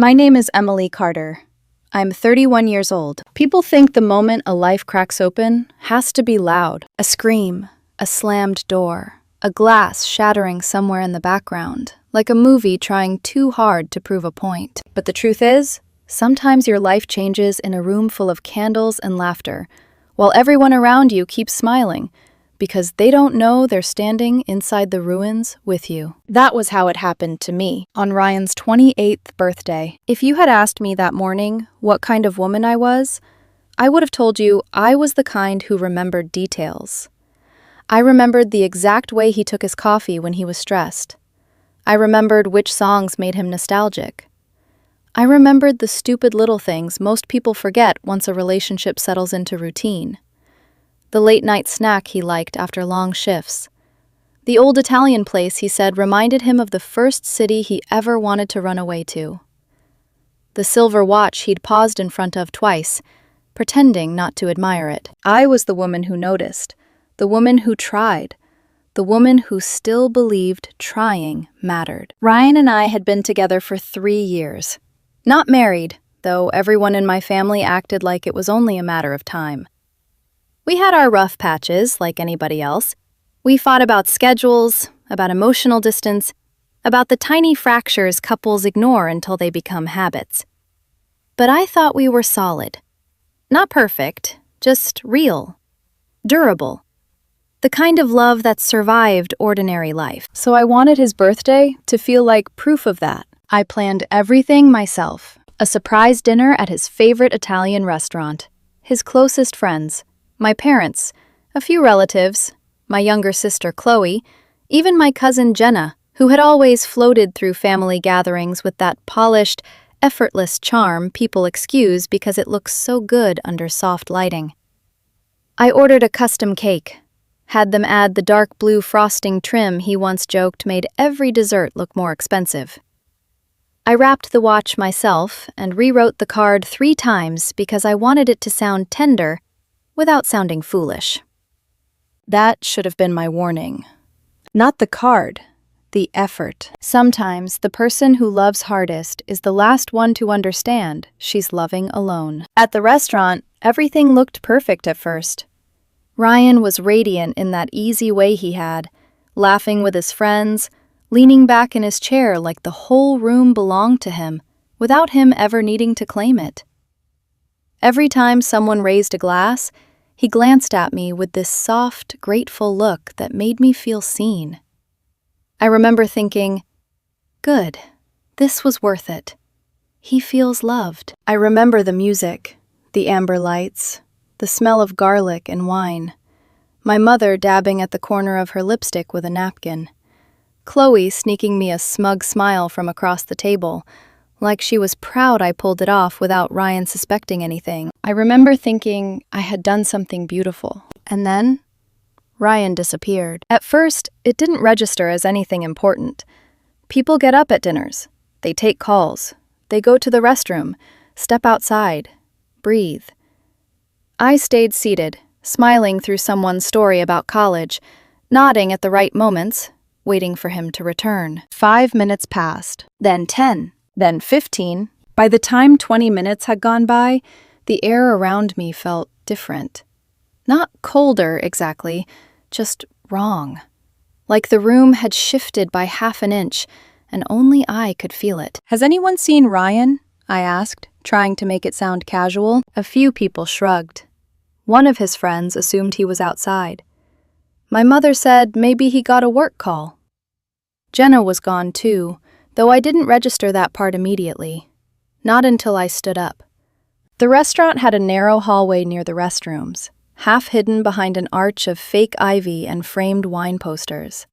My name is Emily Carter. I'm 31 years old. People think the moment a life cracks open has to be loud. A scream, a slammed door, a glass shattering somewhere in the background, like a movie trying too hard to prove a point. But the truth is, sometimes your life changes in a room full of candles and laughter, while everyone around you keeps smiling, because they don't know they're standing inside the ruins with you. That was how it happened to me on Ryan's 28th birthday. If you had asked me that morning what kind of woman I was, I would have told you I was the kind who remembered details. I remembered the exact way he took his coffee when he was stressed. I remembered which songs made him nostalgic. I remembered the stupid little things most people forget once a relationship settles into routine. The late-night snack he liked after long shifts. The old Italian place he said reminded him of the first city he ever wanted to run away to. The silver watch he'd paused in front of twice, pretending not to admire it. I was the woman who noticed, the woman who tried, the woman who still believed trying mattered. Ryan and I had been together for 3 years. Not married, though everyone in my family acted like it was only a matter of time. We had our rough patches, like anybody else. We fought about schedules, about emotional distance, about the tiny fractures couples ignore until they become habits. But I thought we were solid. Not perfect, just real, durable. The kind of love that survived ordinary life. So I wanted his birthday to feel like proof of that. I planned everything myself. A surprise dinner at his favorite Italian restaurant, his closest friends, my parents, a few relatives, my younger sister Chloe, even my cousin Jenna, who had always floated through family gatherings with that polished, effortless charm people excuse because it looks so good under soft lighting. I ordered a custom cake, had them add the dark blue frosting trim he once joked made every dessert look more expensive. I wrapped the watch myself and rewrote the card 3 times because I wanted it to sound tender without sounding foolish. That should have been my warning. Not the card, the effort. Sometimes the person who loves hardest is the last one to understand she's loving alone. At the restaurant, everything looked perfect at first. Ryan was radiant in that easy way he had, laughing with his friends, leaning back in his chair like the whole room belonged to him, without him ever needing to claim it. Every time someone raised a glass, he glanced at me with this soft, grateful look that made me feel seen. I remember thinking, good, this was worth it. He feels loved. I remember the music, the amber lights, the smell of garlic and wine, my mother dabbing at the corner of her lipstick with a napkin, Chloe sneaking me a smug smile from across the table, like she was proud I pulled it off without Ryan suspecting anything. I remember thinking I had done something beautiful. And then, Ryan disappeared. At first, it didn't register as anything important. People get up at dinners. They take calls. They go to the restroom, step outside, breathe. I stayed seated, smiling through someone's story about college, nodding at the right moments, waiting for him to return. 5 minutes passed, then 10. Then 15. By the time 20 minutes had gone by, the air around me felt different. Not colder, exactly, just wrong. Like the room had shifted by half an inch, and only I could feel it. Has anyone seen Ryan? I asked, trying to make it sound casual. A few people shrugged. One of his friends assumed he was outside. My mother said maybe he got a work call. Jenna was gone too, though I didn't register that part immediately. Not until I stood up. The restaurant had a narrow hallway near the restrooms, half hidden behind an arch of fake ivy and framed wine posters.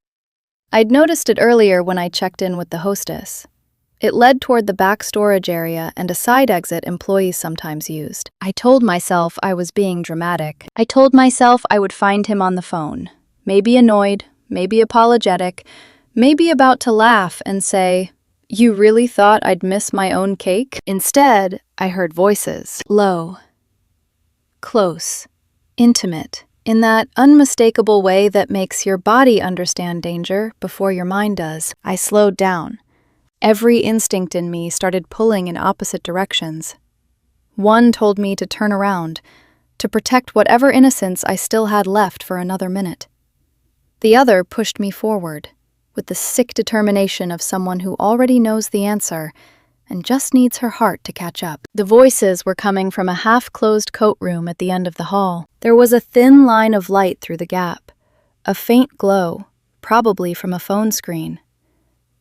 I'd noticed it earlier when I checked in with the hostess. It led toward the back storage area and a side exit employees sometimes used. I told myself I was being dramatic. I told myself I would find him on the phone, maybe annoyed, maybe apologetic, maybe about to laugh and say, "You really thought I'd miss my own cake?" Instead, I heard voices. Low. Close. Intimate. In that unmistakable way that makes your body understand danger before your mind does. I slowed down. Every instinct in me started pulling in opposite directions. One told me to turn around, to protect whatever innocence I still had left for another minute. The other pushed me forward, with the sick determination of someone who already knows the answer and just needs her heart to catch up. The voices were coming from a half-closed coat room at the end of the hall. There was a thin line of light through the gap, a faint glow, probably from a phone screen.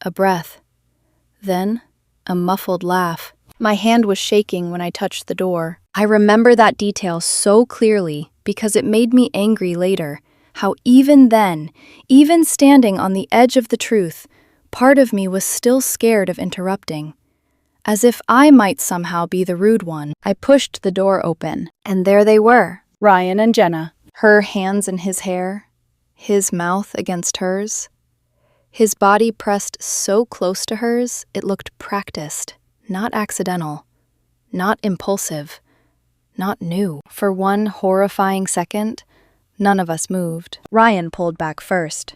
A breath. Then, a muffled laugh. My hand was shaking when I touched the door. I remember that detail so clearly because it made me angry later, how even then, even standing on the edge of the truth, part of me was still scared of interrupting. As if I might somehow be the rude one. I pushed the door open, and there they were, Ryan and Jenna, her hands in his hair, his mouth against hers. His body pressed so close to hers, it looked practiced, not accidental, not impulsive, not new. For one horrifying second, none of us moved. Ryan pulled back first.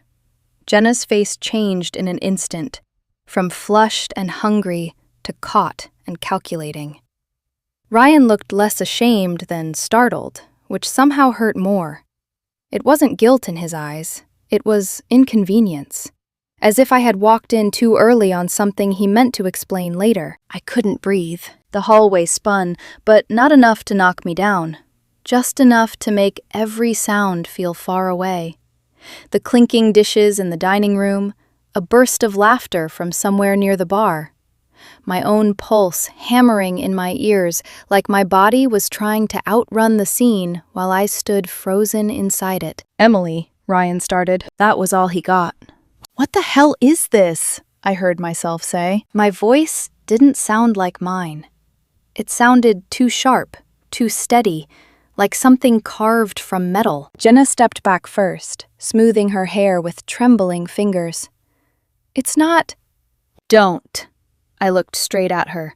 Jenna's face changed in an instant, from flushed and hungry to caught and calculating. Ryan looked less ashamed than startled, which somehow hurt more. It wasn't guilt in his eyes, it was inconvenience. As if I had walked in too early on something he meant to explain later. I couldn't breathe. The hallway spun, but not enough to knock me down. Just enough to make every sound feel far away. The clinking dishes in the dining room, a burst of laughter from somewhere near the bar. My own pulse hammering in my ears like my body was trying to outrun the scene while I stood frozen inside it. "Emily," Ryan started. That was all he got. "What the hell is this?" I heard myself say. My voice didn't sound like mine. It sounded too sharp, too steady, like something carved from metal. Jenna stepped back first, smoothing her hair with trembling fingers. "It's not—" "Don't." I looked straight at her.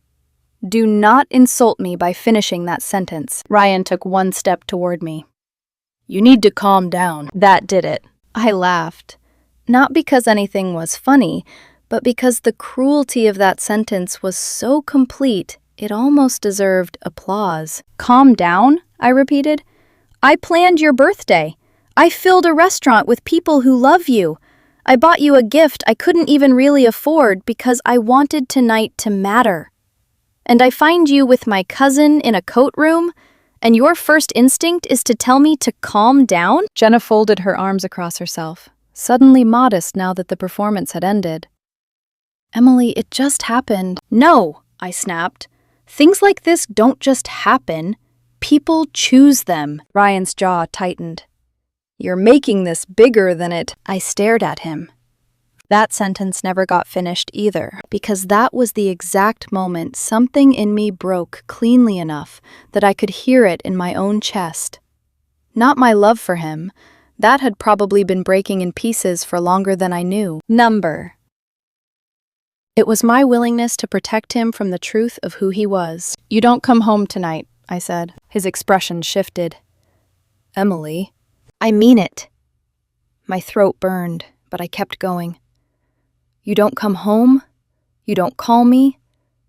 "Do not insult me by finishing that sentence." Ryan took one step toward me. "You need to calm down." That did it. I laughed. Not because anything was funny, but because the cruelty of that sentence was so complete, it almost deserved applause. "Calm down?" I repeated. "I planned your birthday. I filled a restaurant with people who love you. I bought you a gift I couldn't even really afford because I wanted tonight to matter. And I find you with my cousin in a coat room, and your first instinct is to tell me to calm down?" Jenna folded her arms across herself, suddenly modest now that the performance had ended. "Emily, it just happened." "No," I snapped. "Things like this don't just happen. People choose them." Ryan's jaw tightened. "You're making this bigger than it—" I stared at him. That sentence never got finished either, because that was the exact moment something in me broke cleanly enough that I could hear it in my own chest. Not my love for him. That had probably been breaking in pieces for longer than I knew. It was my willingness to protect him from the truth of who he was. "You don't come home tonight," I said. His expression shifted. "Emily." "I mean it." My throat burned, but I kept going. "You don't come home? You don't call me?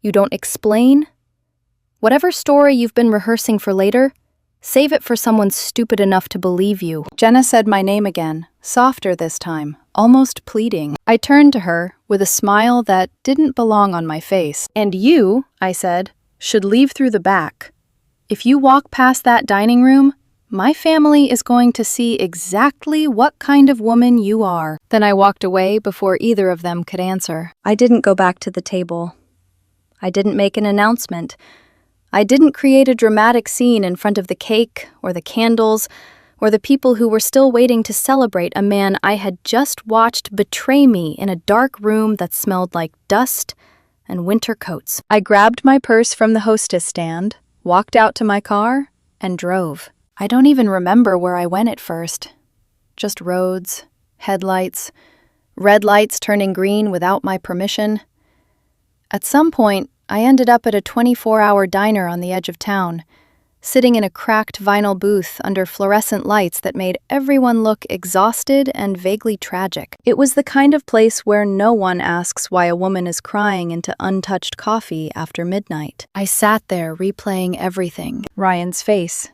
You don't explain? Whatever story you've been rehearsing for later, save it for someone stupid enough to believe you." Jenna said my name again, softer this time, almost pleading. I turned to her with a smile that didn't belong on my face. "And you," I said, "should leave through the back. If you walk past that dining room, my family is going to see exactly what kind of woman you are." Then I walked away before either of them could answer. I didn't go back to the table. I didn't make an announcement. I didn't create a dramatic scene in front of the cake or the candles or the people who were still waiting to celebrate a man I had just watched betray me in a dark room that smelled like dust and winter coats. I grabbed my purse from the hostess stand, walked out to my car, and drove. I don't even remember where I went at first. Just roads, headlights, red lights turning green without my permission. At some point, I ended up at a 24-hour diner on the edge of town, sitting in a cracked vinyl booth under fluorescent lights that made everyone look exhausted and vaguely tragic. It was the kind of place where no one asks why a woman is crying into untouched coffee after midnight. I sat there replaying everything. Ryan's face,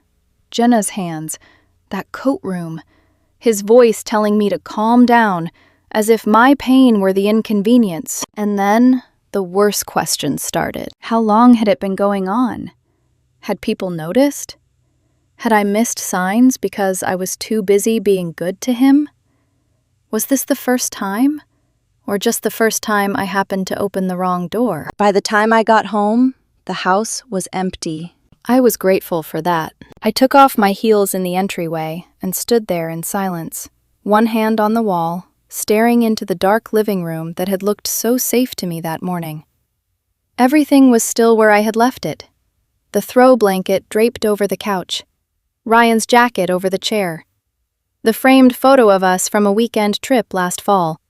Jenna's hands, that coat room, his voice telling me to calm down, as if my pain were the inconvenience. And then the worst questions started. How long had it been going on? Had people noticed? Had I missed signs because I was too busy being good to him? Was this the first time? Or just the first time I happened to open the wrong door? By the time I got home, the house was empty. I was grateful for that. I took off my heels in the entryway and stood there in silence, one hand on the wall, staring into the dark living room that had looked so safe to me that morning. Everything was still where I had left it. The throw blanket draped over the couch, Ryan's jacket over the chair, the framed photo of us from a weekend trip last fall,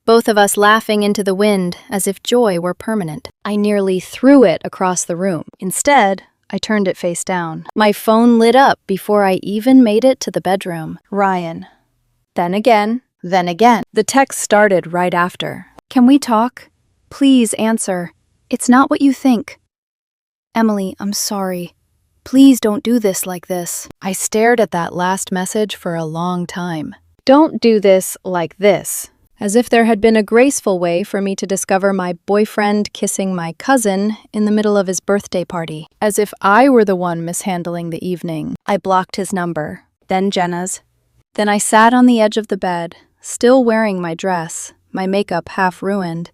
both of us laughing into the wind as if joy were permanent. I nearly threw it across the room. Instead, I turned it face down. My phone lit up before I even made it to the bedroom. Ryan. Then again. The text started right after. Can we talk? Please answer. It's not what you think. Emily, I'm sorry. Please don't do this like this. I stared at that last message for a long time. Don't do this like this. As if there had been a graceful way for me to discover my boyfriend kissing my cousin in the middle of his birthday party. As if I were the one mishandling the evening. I blocked his number, then Jenna's. Then I sat on the edge of the bed, still wearing my dress, my makeup half ruined,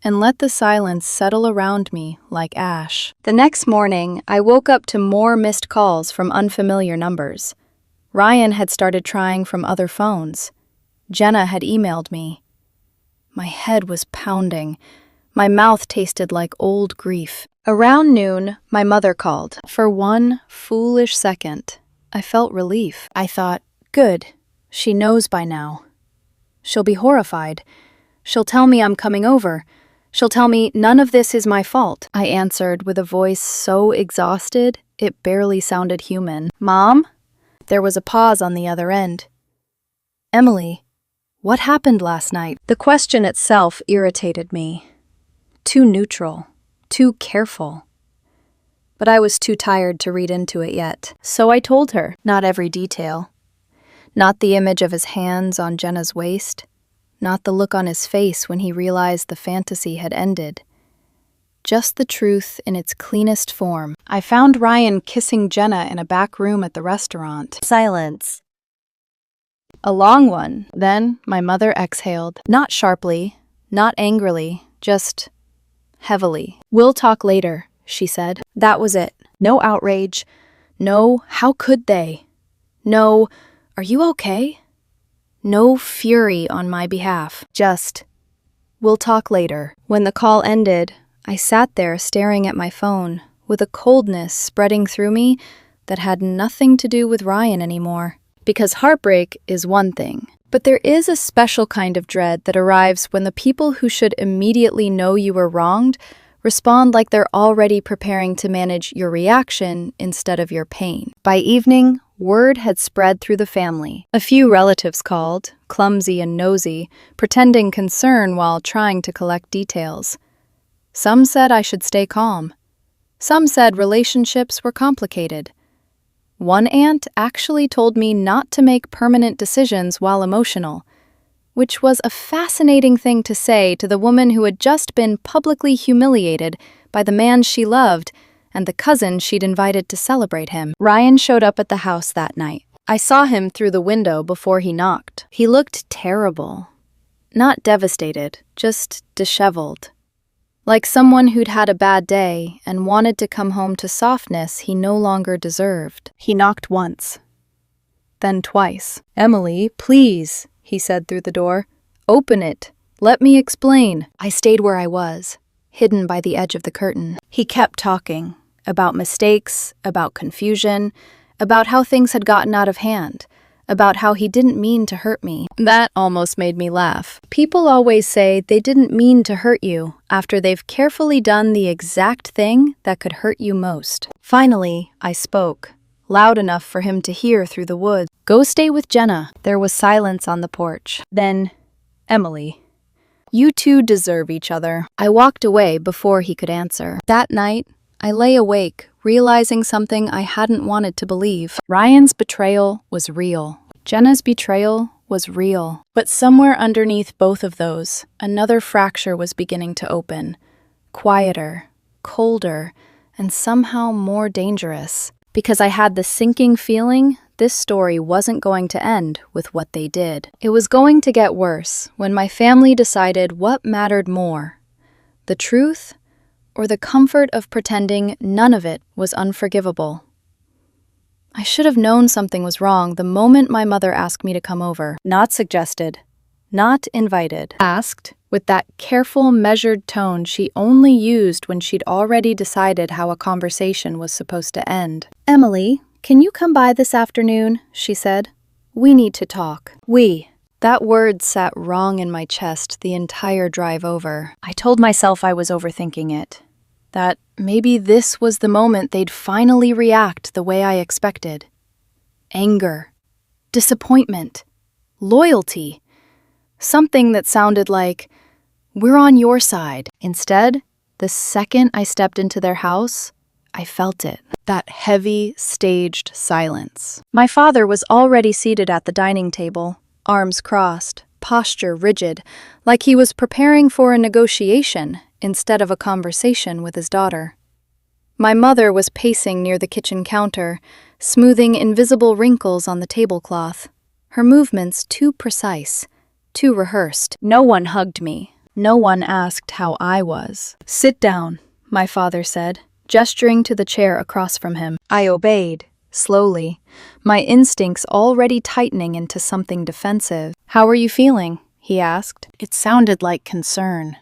and let the silence settle around me like ash. The next morning, I woke up to more missed calls from unfamiliar numbers. Ryan had started trying from other phones. Jenna had emailed me. My head was pounding. My mouth tasted like old grief. Around noon, my mother called. For one foolish second, I felt relief. I thought, good, she knows by now. She'll be horrified. She'll tell me I'm coming over. She'll tell me none of this is my fault. I answered with a voice so exhausted, it barely sounded human. Mom? There was a pause on the other end. Emily, what happened last night? The question itself irritated me. Too neutral, too careful. But I was too tired to read into it yet. So I told her, not every detail. Not the image of his hands on Jenna's waist. Not the look on his face when he realized the fantasy had ended. Just the truth in its cleanest form. I found Ryan kissing Jenna in a back room at the restaurant. Silence. A long one. Then my mother exhaled. Not sharply, not angrily, just heavily. We'll talk later, she said. That was it. No outrage. No, how could they? No, are you okay? No fury on my behalf. Just, we'll talk later. When the call ended, I sat there staring at my phone, with a coldness spreading through me that had nothing to do with Ryan anymore. Because heartbreak is one thing, but there is a special kind of dread that arrives when the people who should immediately know you were wronged respond like they're already preparing to manage your reaction instead of your pain. By evening, word had spread through the family. A few relatives called, clumsy and nosy, pretending concern while trying to collect details. Some said I should stay calm. Some said relationships were complicated. One aunt actually told me not to make permanent decisions while emotional, which was a fascinating thing to say to the woman who had just been publicly humiliated by the man she loved and the cousin she'd invited to celebrate him. Ryan showed up at the house that night. I saw him through the window before he knocked. He looked terrible. Not devastated, just disheveled. Like someone who'd had a bad day and wanted to come home to softness he no longer deserved. He knocked once, then twice. "Emily, please," he said through the door. "Open it. Let me explain." I stayed where I was, hidden by the edge of the curtain. He kept talking. About mistakes, about confusion, about how things had gotten out of hand, about how he didn't mean to hurt me. That almost made me laugh. People always say they didn't mean to hurt you after they've carefully done the exact thing that could hurt you most. Finally, I spoke, loud enough for him to hear through the woods. "Go stay with Jenna." There was silence on the porch. Then, "Emily, you two deserve each other." I walked away before he could answer. That night, I lay awake, realizing something I hadn't wanted to believe. Ryan's betrayal was real. Jenna's betrayal was real. But somewhere underneath both of those, another fracture was beginning to open. Quieter, colder, and somehow more dangerous. Because I had the sinking feeling this story wasn't going to end with what they did. It was going to get worse when my family decided what mattered more: the truth or the comfort of pretending none of it was unforgivable. I should have known something was wrong the moment my mother asked me to come over. Not suggested, not invited. Asked with that careful, measured tone she only used when she'd already decided how a conversation was supposed to end. "Emily, can you come by this afternoon?" she said. "We need to talk." That word sat wrong in my chest the entire drive over. I told myself I was overthinking it. That maybe this was the moment they'd finally react the way I expected. Anger, disappointment, loyalty. Something that sounded like, "We're on your side." Instead, the second I stepped into their house, I felt it. That heavy, staged silence. My father was already seated at the dining table, arms crossed, posture rigid, like he was preparing for a negotiation instead of a conversation with his daughter. My mother was pacing near the kitchen counter, smoothing invisible wrinkles on the tablecloth, her movements too precise, too rehearsed. No one hugged me. No one asked how I was. "Sit down," my father said, gesturing to the chair across from him. I obeyed, slowly, my instincts already tightening into something defensive. "How are you feeling?" he asked. It sounded like concern.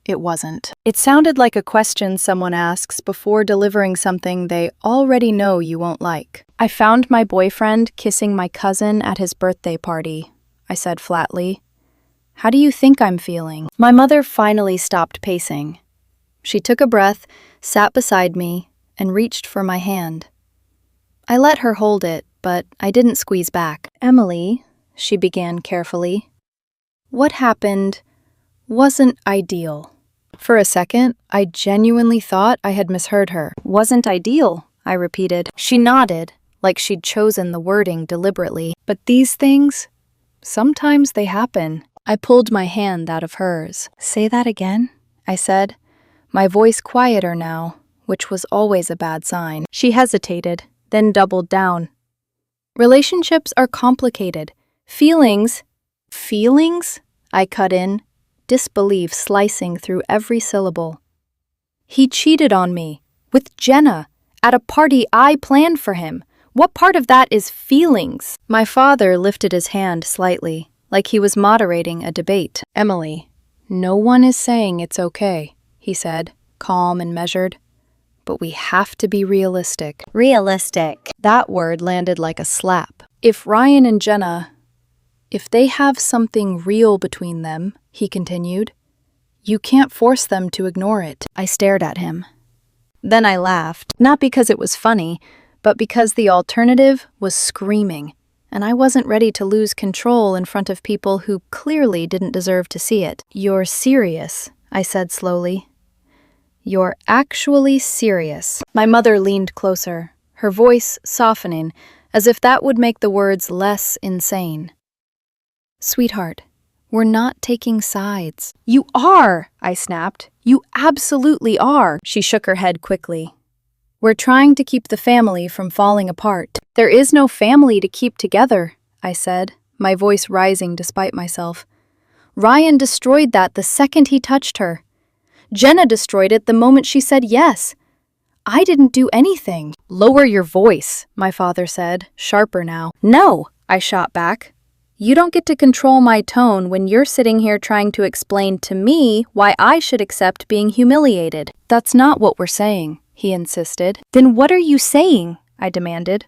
It wasn't. It sounded like a question someone asks before delivering something they already know you won't like. "I found my boyfriend kissing my cousin at his birthday party," I said flatly. "How do you think I'm feeling?" My mother finally stopped pacing. She took a breath, sat beside me, and reached for my hand. I let her hold it, but I didn't squeeze back. "Emily," she began carefully, "what happened wasn't ideal." For a second, I genuinely thought I had misheard her. "Wasn't ideal," I repeated. She nodded, like she'd chosen the wording deliberately. "But these things, sometimes they happen." I pulled my hand out of hers. "Say that again," I said, my voice quieter now, which was always a bad sign. She hesitated, then doubled down. "Relationships are complicated. Feelings..." "Feelings?" I cut in, disbelief slicing through every syllable. "He cheated on me, with Jenna, at a party I planned for him. What part of that is feelings?" My father lifted his hand slightly, like he was moderating a debate. "Emily, no one is saying it's okay," he said, calm and measured. "But we have to be realistic." Realistic. That word landed like a slap. "If Ryan and Jenna, if they have something real between them," he continued, "you can't force them to ignore it." I stared at him. Then I laughed, not because it was funny, but because the alternative was screaming, and I wasn't ready to lose control in front of people who clearly didn't deserve to see it. "You're serious," I said slowly. "You're actually serious." My mother leaned closer, her voice softening, as if that would make the words less insane. "Sweetheart, we're not taking sides." "You are," I snapped. "You absolutely are." She shook her head quickly. "We're trying to keep the family from falling apart." "There is no family to keep together," I said, my voice rising despite myself. "Ryan destroyed that the second he touched her. Jenna destroyed it the moment she said yes. I didn't do anything." "Lower your voice," my father said, sharper now. "No," I shot back. "You don't get to control my tone when you're sitting here trying to explain to me why I should accept being humiliated." "That's not what we're saying," he insisted. "Then what are you saying?" I demanded.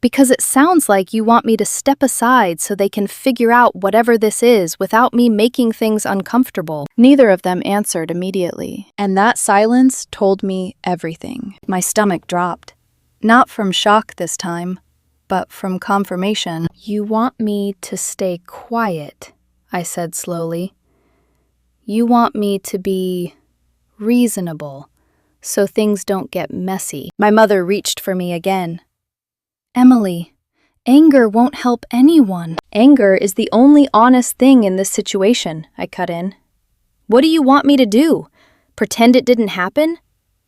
Because it sounds like you want me to step aside so they can figure out whatever this is without me making things uncomfortable. Neither of them answered immediately, and that silence told me everything. My stomach dropped. Not from shock this time, but from confirmation. "You want me to stay quiet," I said slowly. "You want me to be reasonable, so things don't get messy." My mother reached for me again. "Emily, anger won't help anyone." "Anger is the only honest thing in this situation," I cut in. "What do you want me to do? Pretend it didn't happen?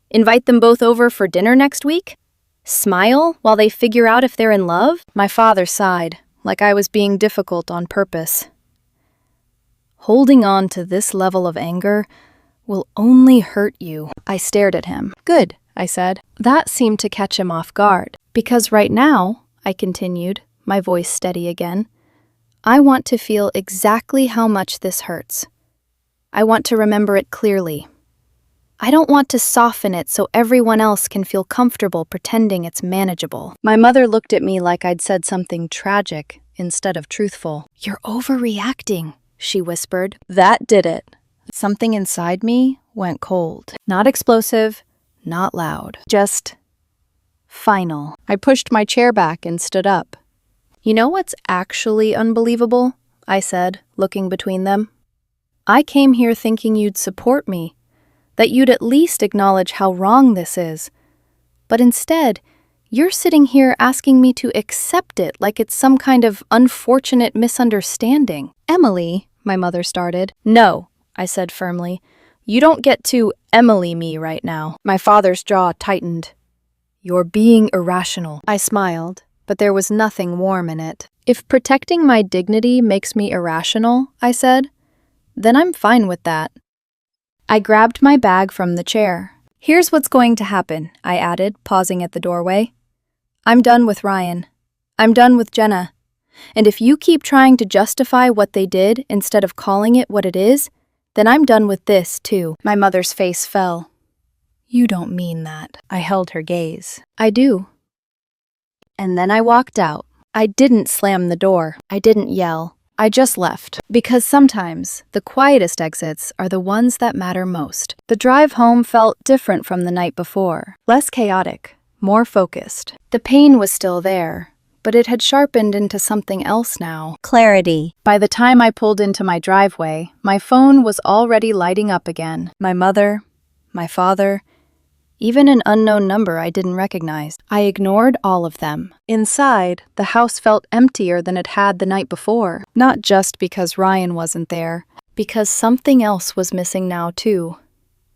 Invite them both over for dinner next week? Smile while they figure out if they're in love?" My father sighed, like I was being difficult on purpose. "Holding on to this level of anger will only hurt you." I stared at him. "Good," I said. That seemed to catch him off guard. "Because right now," I continued, my voice steady again, "I want to feel exactly how much this hurts. I want to remember it clearly. I don't want to soften it so everyone else can feel comfortable pretending it's manageable." My mother looked at me like I'd said something tragic instead of truthful. "You're overreacting," she whispered. That did it. Something inside me went cold. Not explosive, not loud. Just final. I pushed my chair back and stood up. "You know what's actually unbelievable?" I said, looking between them. "I came here thinking you'd support me, that you'd at least acknowledge how wrong this is. But instead, you're sitting here asking me to accept it like it's some kind of unfortunate misunderstanding." "Emily," my mother started. "No," I said firmly. "You don't get to Emily me right now." My father's jaw tightened. "You're being irrational." I smiled, but there was nothing warm in it. "If protecting my dignity makes me irrational," I said, "then I'm fine with that." I grabbed my bag from the chair. "Here's what's going to happen," I added, pausing at the doorway. "I'm done with Ryan. I'm done with Jenna. And if you keep trying to justify what they did instead of calling it what it is, then I'm done with this, too." My mother's face fell. "You don't mean that." I held her gaze. "I do." And then I walked out. I didn't slam the door. I didn't yell. I just left. Because sometimes the quietest exits are the ones that matter most. The drive home felt different from the night before. Less chaotic, more focused. The pain was still there, but it had sharpened into something else now. Clarity. By the time I pulled into my driveway, my phone was already lighting up again. My mother, my father, even an unknown number I didn't recognize. I ignored all of them. Inside, the house felt emptier than it had the night before. Not just because Ryan wasn't there, because something else was missing now too.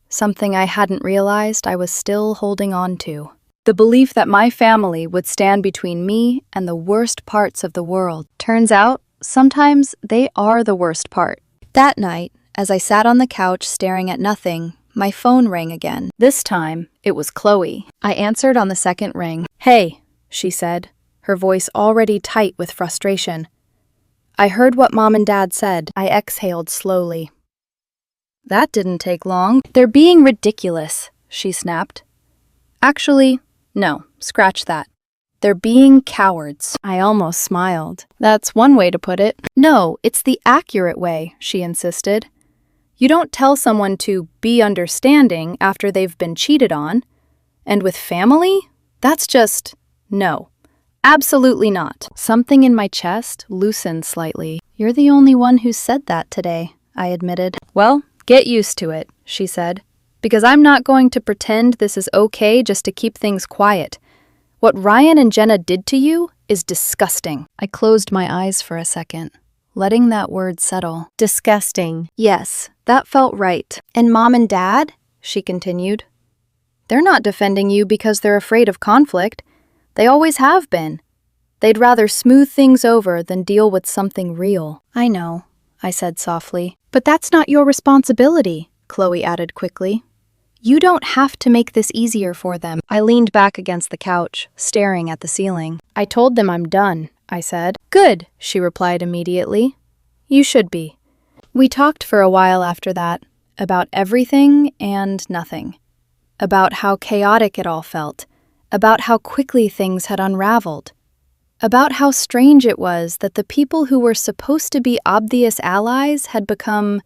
Something I hadn't realized I was still holding on to. The belief that my family would stand between me and the worst parts of the world. Turns out, sometimes they are the worst part. That night, as I sat on the couch staring at nothing, my phone rang again. This time, it was Chloe. I answered on the second ring. "Hey," she said, her voice already tight with frustration. "I heard what Mom and Dad said." I exhaled slowly. That didn't take long. "They're being ridiculous," she snapped. "Actually, no, scratch that. They're being cowards." I almost smiled. "That's one way to put it." "No, it's the accurate way," she insisted. "You don't tell someone to be understanding after they've been cheated on. And with family, that's just no. Absolutely not." Something in my chest loosened slightly. "You're the only one who said that today," I admitted. "Well, get used to it," she said. "Because I'm not going to pretend this is okay just to keep things quiet. What Ryan and Jenna did to you is disgusting." I closed my eyes for a second, letting that word settle. Disgusting. Yes, that felt right. "And Mom and Dad," she continued, "they're not defending you because they're afraid of conflict. They always have been. They'd rather smooth things over than deal with something real." "I know," I said softly. "But that's not your responsibility," Chloe added quickly. "You don't have to make this easier for them." I leaned back against the couch, staring at the ceiling. "I told them I'm done," I said. "Good," she replied immediately. "You should be." We talked for a while after that, about everything and nothing. About how chaotic it all felt, about how quickly things had unraveled, about how strange it was that the people who were supposed to be obvious allies had become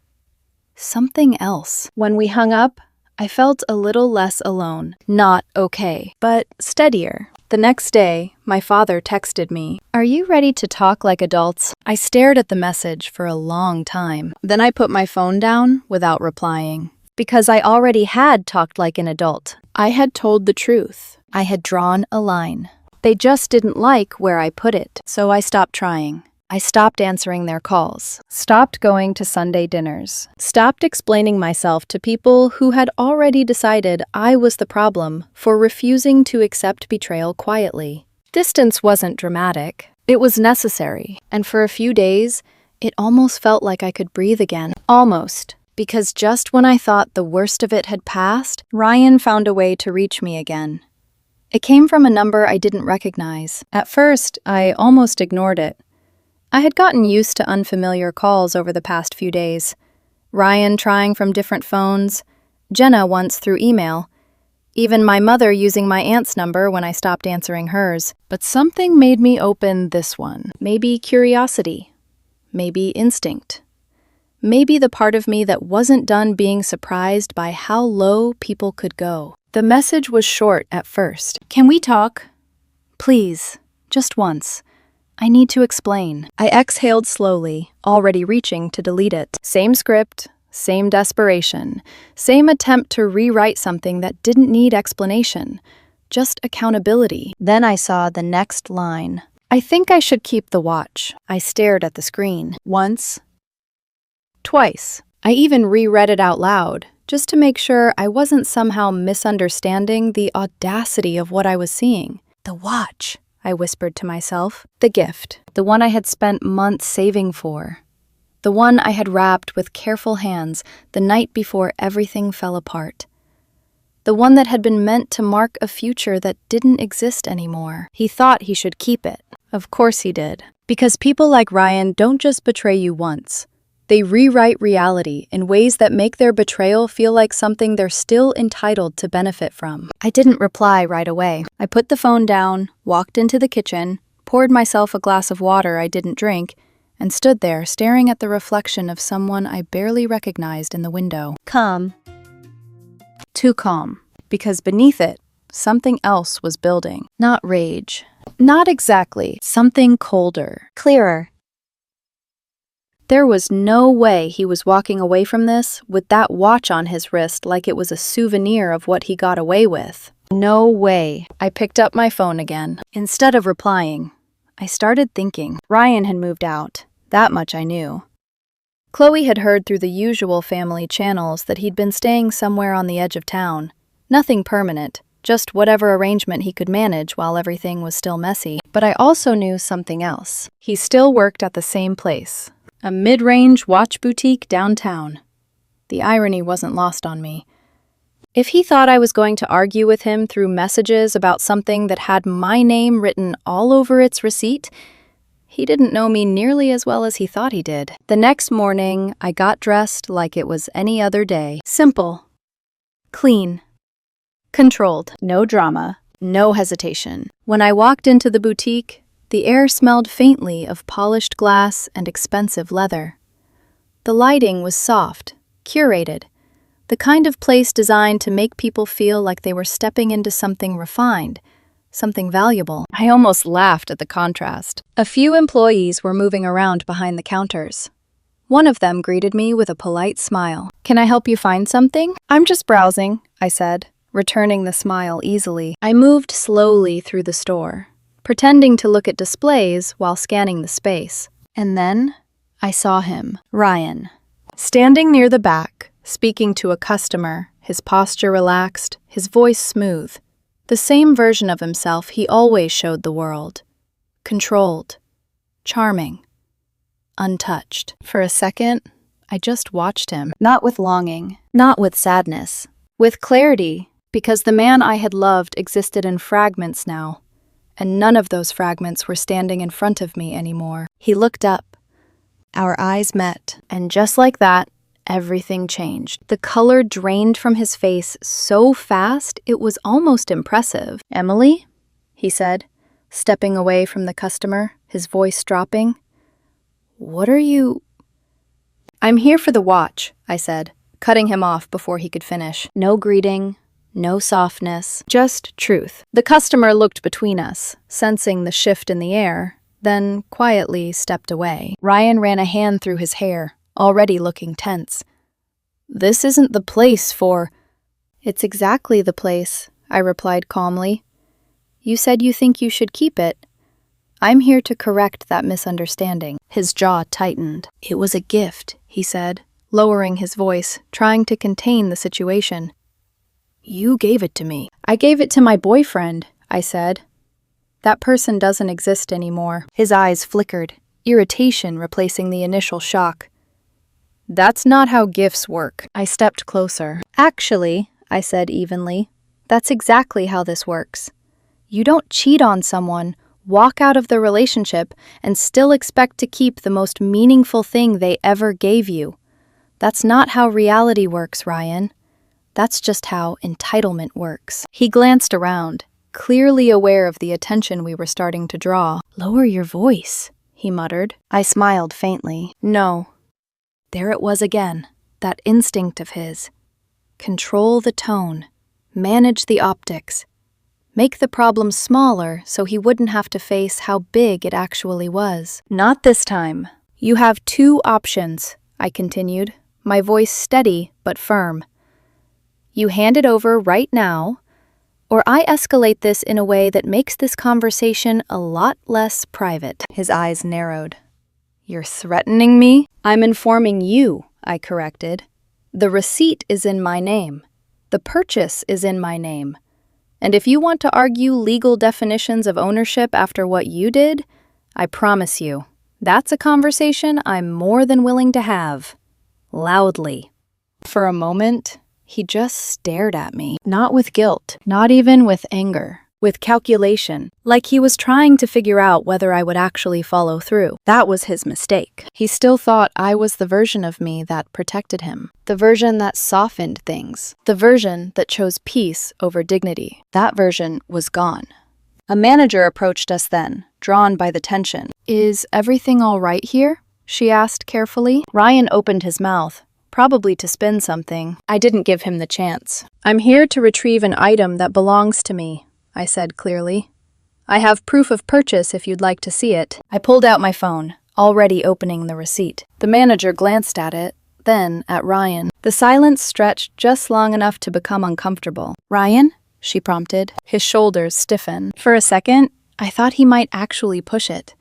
something else. When we hung up, I felt a little less alone. Not okay, but steadier. The next day, my father texted me, "Are you ready to talk like adults?" I stared at the message for a long time. Then I put my phone down without replying. Because I already had talked like an adult. I had told the truth. I had drawn a line. They just didn't like where I put it, so I stopped trying. I stopped answering their calls, stopped going to Sunday dinners, stopped explaining myself to people who had already decided I was the problem for refusing to accept betrayal quietly. Distance wasn't dramatic. It was necessary, and for a few days, it almost felt like I could breathe again. Almost. Because just when I thought the worst of it had passed, Ryan found a way to reach me again. It came from a number I didn't recognize. At first, I almost ignored it. I had gotten used to unfamiliar calls over the past few days. Ryan trying from different phones, Jenna once through email, even my mother using my aunt's number when I stopped answering hers. But something made me open this one. Maybe curiosity. Maybe instinct. Maybe the part of me that wasn't done being surprised by how low people could go. The message was short at first. "Can we talk? Please, just once. I need to explain." I exhaled slowly, already reaching to delete it. Same script, same desperation, same attempt to rewrite something that didn't need explanation, just accountability. Then I saw the next line. "I think I should keep the watch." I stared at the screen. Once. Twice. I even reread it out loud, just to make sure I wasn't somehow misunderstanding the audacity of what I was seeing. "The watch," I whispered to myself. The gift. The one I had spent months saving for. The one I had wrapped with careful hands the night before everything fell apart. The one that had been meant to mark a future that didn't exist anymore. He thought he should keep it. Of course he did. Because people like Ryan don't just betray you once. They rewrite reality in ways that make their betrayal feel like something they're still entitled to benefit from. I didn't reply right away. I put the phone down, walked into the kitchen, poured myself a glass of water I didn't drink, and stood there staring at the reflection of someone I barely recognized in the window. Calm. Too calm, because beneath it, something else was building. Not rage. Not exactly. Something colder. Clearer. There was no way he was walking away from this with that watch on his wrist like it was a souvenir of what he got away with. No way. I picked up my phone again. Instead of replying, I started thinking. Ryan had moved out. That much I knew. Chloe had heard through the usual family channels that he'd been staying somewhere on the edge of town. Nothing permanent, just whatever arrangement he could manage while everything was still messy. But I also knew something else. He still worked at the same place. A mid-range watch boutique downtown. The irony wasn't lost on me. If he thought I was going to argue with him through messages about something that had my name written all over its receipt, he didn't know me nearly as well as he thought he did. The next morning, I got dressed like it was any other day. Simple. Clean. Controlled. No drama. No hesitation. When I walked into the boutique, the air smelled faintly of polished glass and expensive leather. The lighting was soft, curated, the kind of place designed to make people feel like they were stepping into something refined, something valuable. I almost laughed at the contrast. A few employees were moving around behind the counters. One of them greeted me with a polite smile. "Can I help you find something?" "I'm just browsing," I said, returning the smile easily. I moved slowly through the store, pretending to look at displays while scanning the space. And then I saw him, Ryan, standing near the back, speaking to a customer, his posture relaxed, his voice smooth. The same version of himself he always showed the world. Controlled, charming, untouched. For a second, I just watched him, not with longing, not with sadness, with clarity, because the man I had loved existed in fragments now. And none of those fragments were standing in front of me anymore. He looked up. Our eyes met, and just like that, everything changed. The color drained from his face so fast it was almost impressive. "Emily?" he said, stepping away from the customer, his voice dropping. "What are you—" "I'm here for the watch," I said, cutting him off before he could finish. No greeting, no softness, just truth. The customer looked between us, sensing the shift in the air, then quietly stepped away. Ryan ran a hand through his hair, already looking tense. "This isn't the place for—" "It's exactly the place," I replied calmly. "You said you think you should keep it. I'm here to correct that misunderstanding." His jaw tightened. "It was a gift," he said, lowering his voice, trying to contain the situation. "You gave it to me." "I gave it to my boyfriend," I said. "That person doesn't exist anymore." His eyes flickered, irritation replacing the initial shock. "That's not how gifts work." I stepped closer. "Actually," I said evenly, "that's exactly how this works. You don't cheat on someone, walk out of the relationship, and still expect to keep the most meaningful thing they ever gave you. That's not how reality works, Ryan. That's just how entitlement works." He glanced around, clearly aware of the attention we were starting to draw. "Lower your voice," he muttered. I smiled faintly. "No." There it was again, that instinct of his. Control the tone, manage the optics, make the problem smaller so he wouldn't have to face how big it actually was. "Not this time. You have two options," I continued, my voice steady but firm. "You hand it over right now, or I escalate this in a way that makes this conversation a lot less private." His eyes narrowed. "You're threatening me?" "I'm informing you," I corrected. "The receipt is in my name. The purchase is in my name. And if you want to argue legal definitions of ownership after what you did, I promise you, that's a conversation I'm more than willing to have. Loudly." For a moment, he just stared at me, not with guilt, not even with anger, with calculation, like he was trying to figure out whether I would actually follow through. That was his mistake. He still thought I was the version of me that protected him, the version that softened things, the version that chose peace over dignity. That version was gone. A manager approached us then, drawn by the tension. "Is everything all right here?" she asked carefully. Ryan opened his mouth, probably to spin something. I didn't give him the chance. "I'm here to retrieve an item that belongs to me," I said clearly. "I have proof of purchase if you'd like to see it." I pulled out my phone, already opening the receipt. The manager glanced at it, then at Ryan. The silence stretched just long enough to become uncomfortable. "Ryan?" she prompted. His shoulders stiffened. For a second, I thought he might actually push it,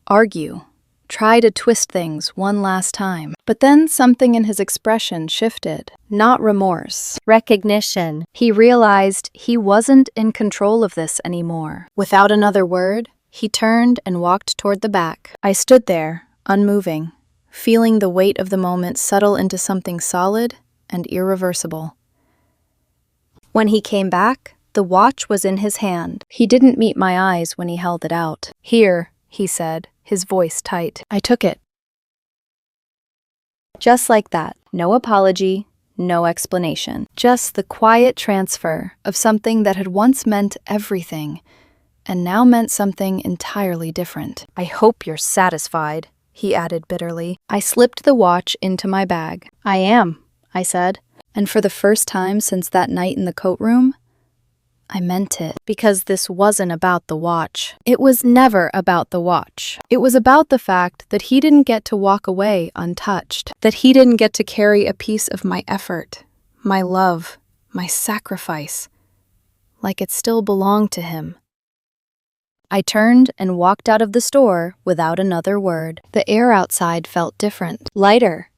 argue, try to twist things one last time. But then something in his expression shifted. Not remorse, recognition. He realized he wasn't in control of this anymore. Without another word, he turned and walked toward the back. I stood there, unmoving, feeling the weight of the moment settle into something solid and irreversible. When he came back, the watch was in his hand. He didn't meet my eyes when he held it out. "Here," he said, his voice tight. I took it. Just like that. No apology, no explanation. Just the quiet transfer of something that had once meant everything, and now meant something entirely different. "I hope you're satisfied," he added bitterly. I slipped the watch into my bag. "I am," I said, and for the first time since that night in the coat room, I meant it, because this wasn't about the watch. It was never about the watch. It was about the fact that he didn't get to walk away untouched, that he didn't get to carry a piece of my effort, my love, my sacrifice, like it still belonged to him. I turned and walked out of the store without another word. The air outside felt different, lighter.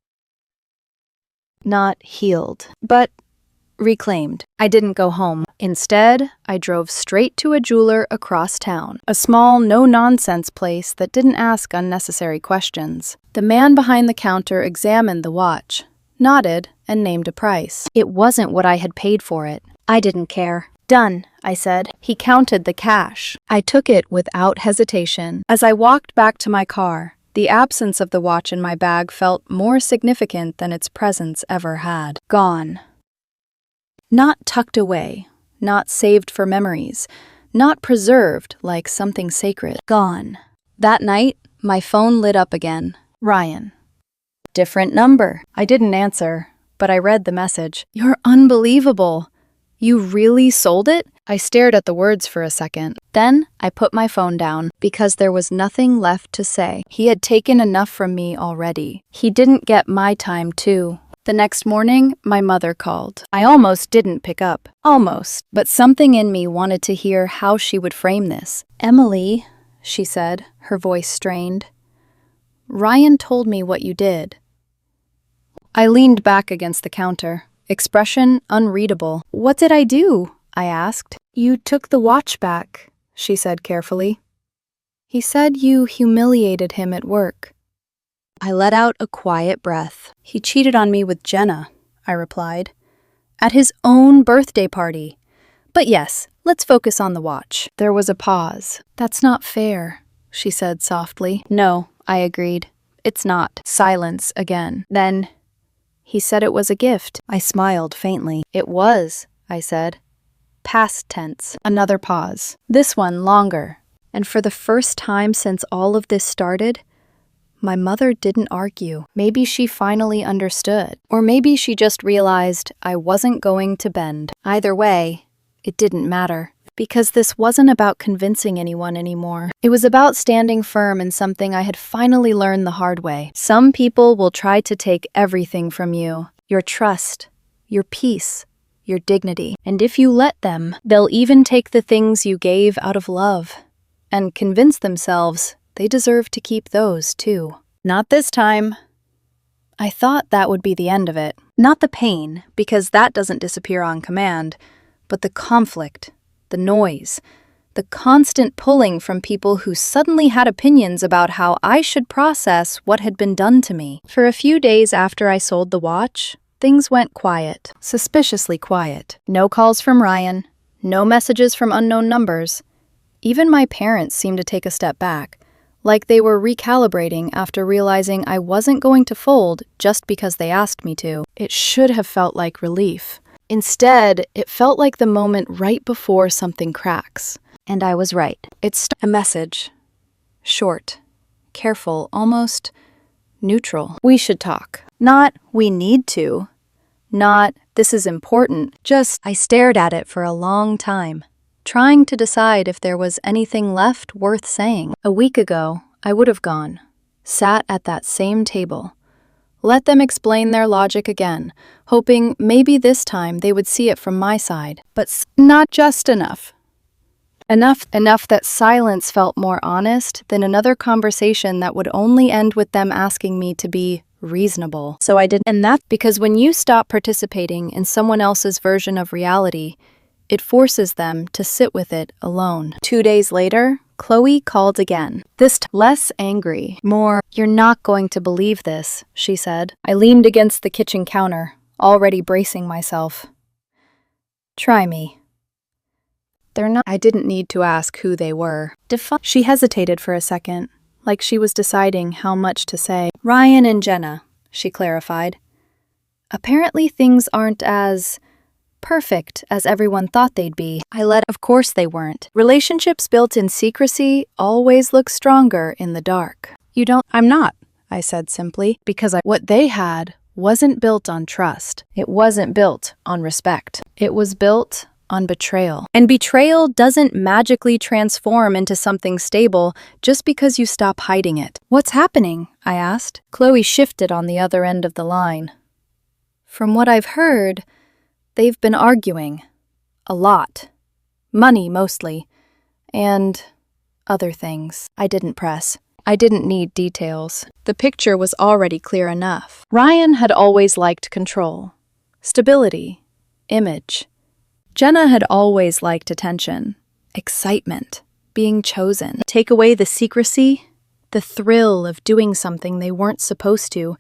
Not healed, but reclaimed. I didn't go home. Instead, I drove straight to a jeweler across town, a small, no-nonsense place that didn't ask unnecessary questions. The man behind the counter examined the watch, nodded, and named a price. It wasn't what I had paid for it. I didn't care. "Done," I said. He counted the cash. I took it without hesitation. As I walked back to my car, the absence of the watch in my bag felt more significant than its presence ever had. Gone. Not tucked away, not saved for memories, not preserved like something sacred. Gone. That night, my phone lit up again. Ryan. Different number. I didn't answer, but I read the message. You're unbelievable. You really sold it? I stared at the words for a second. Then I put my phone down because there was nothing left to say. He had taken enough from me already. He didn't get my time too. The next morning, my mother called. I almost didn't pick up. Almost. But something in me wanted to hear how she would frame this. Emily, she said, her voice strained. Ryan told me what you did. I leaned back against the counter, expression unreadable. What did I do? I asked. You took the watch back, she said carefully. He said you humiliated him at work. I let out a quiet breath. He cheated on me with Jenna, I replied. At his own birthday party. But yes, let's focus on the watch. There was a pause. That's not fair, she said softly. No, I agreed. It's not. Silence again. Then, he said it was a gift. I smiled faintly. It was, I said. Past tense. Another pause. This one longer. And for the first time since all of this started, my mother didn't argue. Maybe she finally understood. Or maybe she just realized I wasn't going to bend. Either way, it didn't matter. Because this wasn't about convincing anyone anymore. It was about standing firm in something I had finally learned the hard way. Some people will try to take everything from you. Your trust, your peace, your dignity. And if you let them, they'll even take the things you gave out of love and convince themselves they deserve to keep those too. Not this time. I thought that would be the end of it. Not the pain, because that doesn't disappear on command, but the conflict. The noise, the constant pulling from people who suddenly had opinions about how I should process what had been done to me. For a few days after I sold the watch, things went quiet, suspiciously quiet. No calls from Ryan, no messages from unknown numbers. Even my parents seemed to take a step back, like they were recalibrating after realizing I wasn't going to fold just because they asked me to. It should have felt like relief. Instead, it felt like the moment right before something cracks. And I was right. It's a message. Short, careful, almost neutral. We should talk. Not, we need to. Not, this is important. Just, I stared at it for a long time, trying to decide if there was anything left worth saying. A week ago, I would have gone, sat at that same table, let them explain their logic again, hoping maybe this time they would see it from my side. But not just enough. Enough that silence felt more honest than another conversation that would only end with them asking me to be reasonable. So I did. And that's because when you stop participating in someone else's version of reality, it forces them to sit with it alone. 2 days later, Chloe called again. This time less angry, more, "You're not going to believe this," she said. I leaned against the kitchen counter, already bracing myself. Try me. They're not. I didn't need to ask who they were. She hesitated for a second, like she was deciding how much to say. Ryan and Jenna, she clarified. Apparently things aren't as perfect as everyone thought they'd be. Of course they weren't. Relationships built in secrecy always look stronger in the dark. I'm not, I said simply, because what they had wasn't built on trust. It wasn't built on respect. It was built on betrayal. And betrayal doesn't magically transform into something stable just because you stop hiding it. What's happening? I asked. Chloe shifted on the other end of the line. From what I've heard, they've been arguing. A lot. Money, mostly. And other things. I didn't press. I didn't need details. The picture was already clear enough. Ryan had always liked control, stability, image. Jenna had always liked attention, excitement, being chosen. Take away the secrecy, the thrill of doing something they weren't supposed to,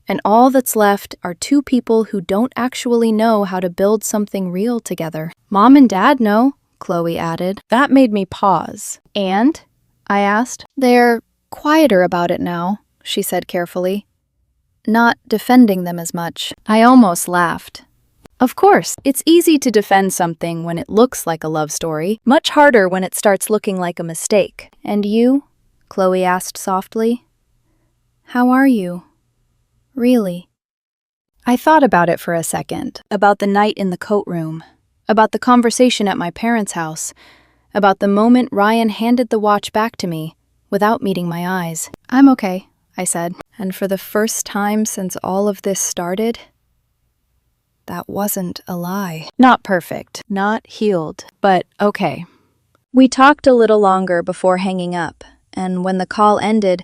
and all that's left are two people who don't actually know how to build something real together. Mom and Dad know, Chloe added. That made me pause. And? I asked. They're quieter about it now, she said carefully. Not defending them as much. I almost laughed. Of course, it's easy to defend something when it looks like a love story, much harder when it starts looking like a mistake. And you? Chloe asked softly. How are you? Really? I thought about it for a second, about the night in the coat room, about the conversation at my parents' house, about the moment Ryan handed the watch back to me without meeting my eyes. I'm okay, I said, and for the first time since all of this started, that wasn't a lie. Not perfect, not healed, but okay. We talked a little longer before hanging up, and when the call ended,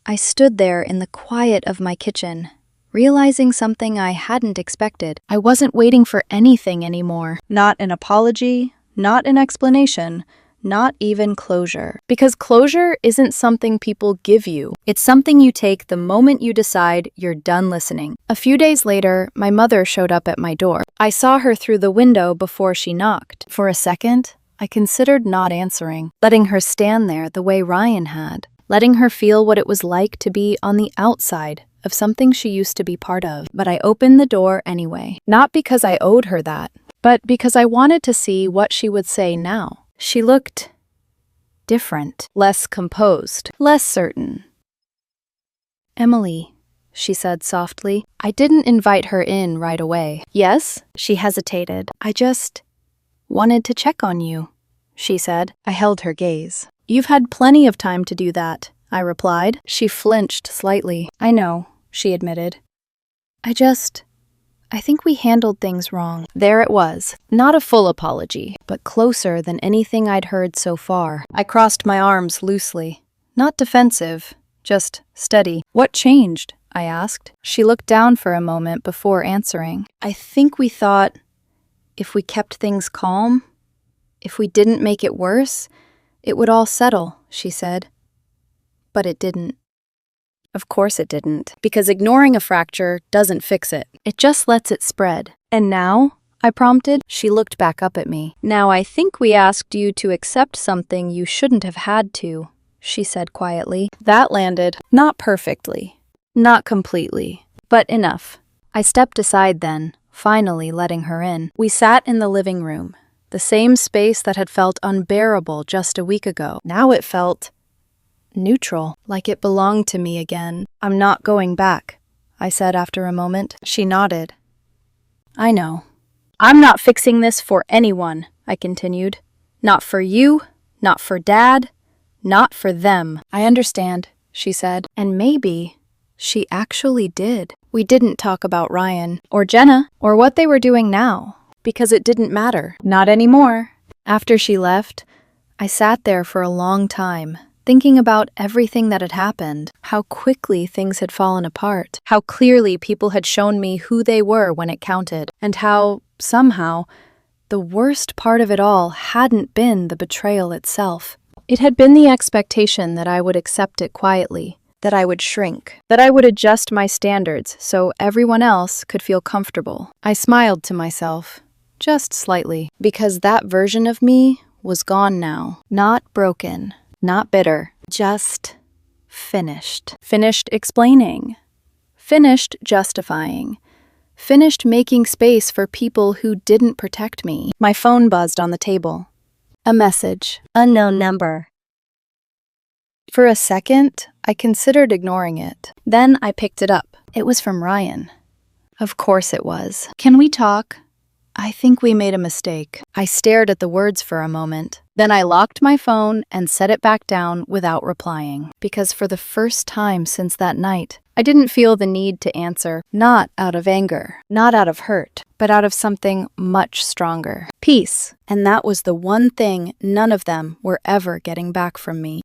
I stood there in the quiet of my kitchen, realizing something I hadn't expected. I wasn't waiting for anything anymore. Not an apology, not an explanation, not even closure. Because closure isn't something people give you. It's something you take the moment you decide you're done listening. A few days later, my mother showed up at my door. I saw her through the window before she knocked. For a second, I considered not answering, letting her stand there the way Ryan had, letting her feel what it was like to be on the outside of something she used to be part of. But I opened the door anyway, not because I owed her that, but because I wanted to see what she would say now. She looked different, less composed, less certain. Emily, she said softly. I didn't invite her in right away. Yes? She hesitated. I just wanted to check on you, she said. I held her gaze. You've had plenty of time to do that, I replied. She flinched slightly. I know, she admitted. I think we handled things wrong. There it was. Not a full apology, but closer than anything I'd heard so far. I crossed my arms loosely. Not defensive, just steady. What changed? I asked. She looked down for a moment before answering. I think we thought if we kept things calm, if we didn't make it worse, it would all settle, she said. But it didn't. Of course it didn't, because ignoring a fracture doesn't fix it. It just lets it spread. And now? I prompted. She looked back up at me. Now I think we asked you to accept something you shouldn't have had to, she said quietly. That landed. Not perfectly. Not completely. But enough. I stepped aside then, finally letting her in. We sat in the living room, the same space that had felt unbearable just a week ago. Now it felt neutral, like it belonged to me again. I'm not going back, I said after a moment. She nodded. I know. I'm not fixing this for anyone, I continued. Not for you, not for Dad, not for them. I understand, she said. And maybe she actually did. We didn't talk about Ryan, or Jenna, or what they were doing now, because it didn't matter. Not anymore. After she left, I sat there for a long time, thinking about everything that had happened, how quickly things had fallen apart, how clearly people had shown me who they were when it counted, and how, somehow, the worst part of it all hadn't been the betrayal itself. It had been the expectation that I would accept it quietly, that I would shrink, that I would adjust my standards so everyone else could feel comfortable. I smiled to myself, just slightly, because that version of me was gone now, not broken. Not bitter, just finished. Finished explaining. Finished justifying. Finished making space for people who didn't protect me. My phone buzzed on the table. A message. Unknown number. For a second, I considered ignoring it. Then I picked it up. It was from Ryan. Of course it was. Can we talk? I think we made a mistake. I stared at the words for a moment. Then I locked my phone and set it back down without replying. Because for the first time since that night, I didn't feel the need to answer, not out of anger, not out of hurt, but out of something much stronger. Peace. And that was the one thing none of them were ever getting back from me.